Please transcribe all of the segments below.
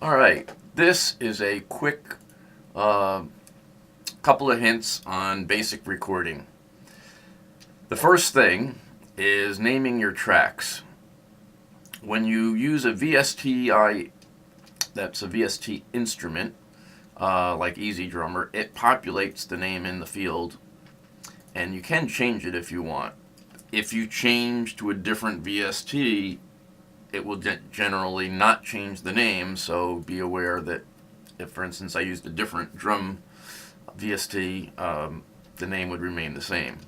All right, this is a quick uh, couple of hints on basic recording. The first thing is naming your tracks. When you use a VST, that's a VST instrument, like Easy Drummer, it populates the name in the field, and you can change it if you want. If you change to a different VST, it will generally not change the name, so be aware that if, for instance, I used a different drum VST, the name would remain the same.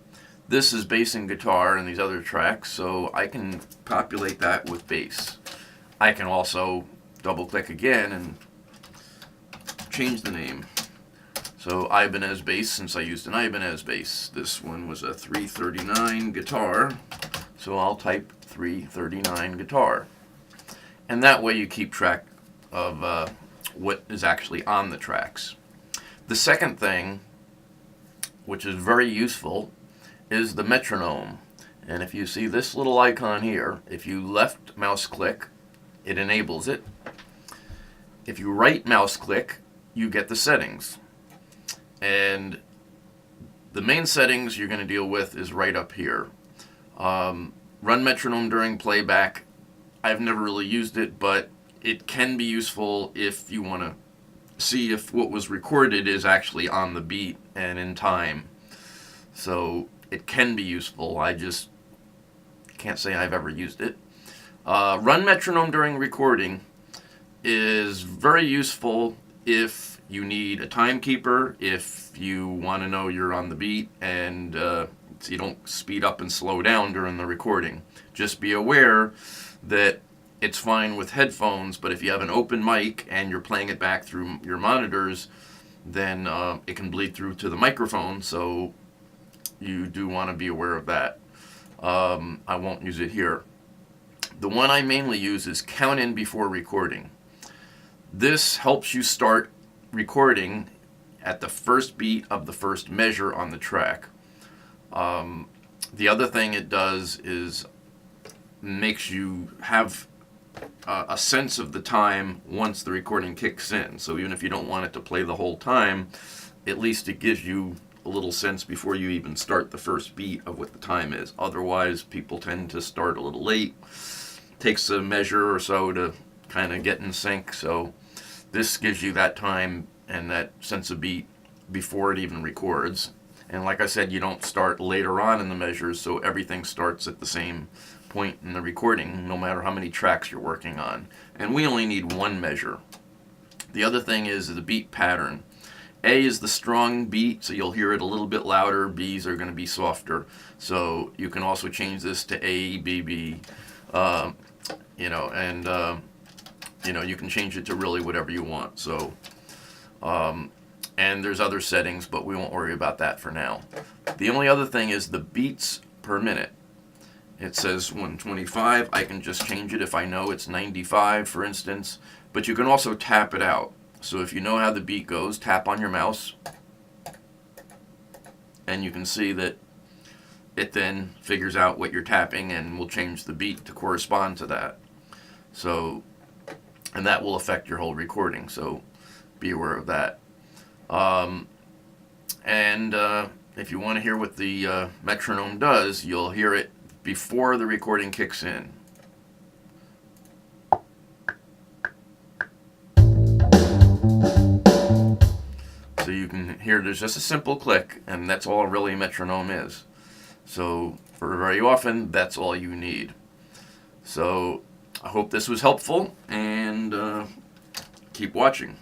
This is bass and guitar and these other tracks, so I can populate that with bass. I can also double click again and change the name. So Ibanez bass, since I used an Ibanez bass. This one was a 339 guitar, so I'll type 339 guitar. And that way you keep track of what is actually on the tracks. The second thing, which is very useful, is the metronome. And if you see this little icon here, if you left mouse click, it enables it. If you right mouse click, you get the settings. And the main settings you're going to deal with is right up here. Run metronome during playback. I've never really used it, but it can be useful if you want to see if what was recorded is actually on the beat and in time. So it can be useful. I just can't say I've ever used it. Run metronome during recording is very useful if you need a timekeeper, if you want to know you're on the beat and so you don't speed up and slow down during the recording. Just be aware that it's fine with headphones, but if you have an open mic and you're playing it back through your monitors, then it can bleed through to the microphone, so you do want to be aware of that. I won't use it here. The one I mainly use is count in before recording. This helps you start recording at the first beat of the first measure on the track. The other thing it does is makes you have a sense of the time once the recording kicks in. So even if you don't want it to play the whole time, at least it gives you a little sense before you even start the first beat of what the time is. Otherwise, people tend to start a little late. Takes a measure or so to kind of get in sync. So this gives you that time and that sense of beat before it even records. And like I said, you don't start later on in the measures, so everything starts at the same point in the recording, no matter how many tracks you're working on. And we only need one measure. The other thing is the beat pattern. A is the strong beat, so you'll hear it a little bit louder. B's are going to be softer. So you can also change this to A, B, B, you can change it to really whatever you want. So, and there's other settings, but we won't worry about that for now. The only other thing is the beats per minute. It says 125. I can just change it if I know it's 95, for instance. But you can also tap it out. So if you know how the beat goes, tap on your mouse, and you can see that it then figures out what you're tapping and will change the beat to correspond to that. So, and that will affect your whole recording, so be aware of that. If you want to hear what the metronome does, you'll hear it before the recording kicks in. So you can hear there's just a simple click, and that's all really a metronome is. So for very often, that's all you need. So I hope this was helpful, and keep watching.